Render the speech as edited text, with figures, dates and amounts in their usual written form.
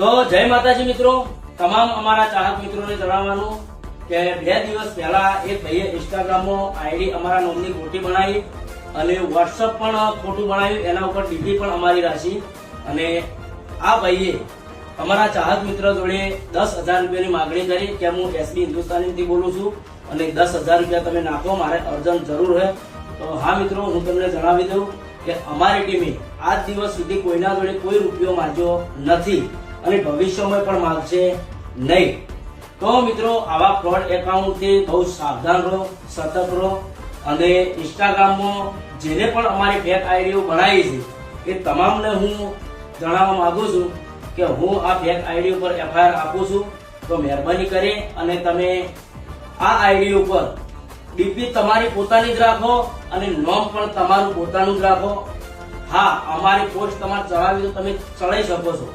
તો જય માતાજી મિત્રો, તમામ અમારા ચાહક મિત્રોને જણાવવાનું કે 2 દિવસ પહેલા એક ભાઈએ ઇન્સ્ટાગ્રામમાં આઈડી અમારા નામની ખોટી બનાવી અને વોટ્સઅપ પણ ખોટું બનાવ્યું, એના ઉપર ડીપી પણ અમારી રાખી અને આ ભાઈએ અમારા ચાહક મિત્ર જોડે 10,000 રૂપિયાની માગણી કરી કે હું એસબી હિન્દુસ્તાનીથી બોલું છું અને 10,000 રૂપિયા તમે નાખો, મારે અર્જન્ટ જરૂર છે. તો હા મિત્રો, હું તમને જણાવી દઉં કે અમારી ટીમે આજ દિવસ સુધી કોઈના જોડે કોઈ રૂપિયો માંગ્યો નથી અને ભવિષ્યમાં પણ માંગશે નહીં. તો મિત્રો, આવા ફ્રોડ એકાઉન્ટથી બહુ સાવધાન રહો, સતર્ક રહો અને ઇન્સ્ટાગ્રામમાં જેને પણ અમારી ફેક આઈડીઓ બનાવી છે એ તમામને હું જણાવવા માંગુ છું કે હું આ ફેક આઈડી ઉપર એફઆઈઆર આપું છું. તો મહેરબાની કરી અને તમે આ આઈડી ઉપર ડીપી તમારી પોતાની જ રાખો અને નામ પણ તમારું પોતાનું જ રાખો. હા, અમારી પોસ્ટ તમારે ચલાવી તો તમે ચલાવી શકો છો.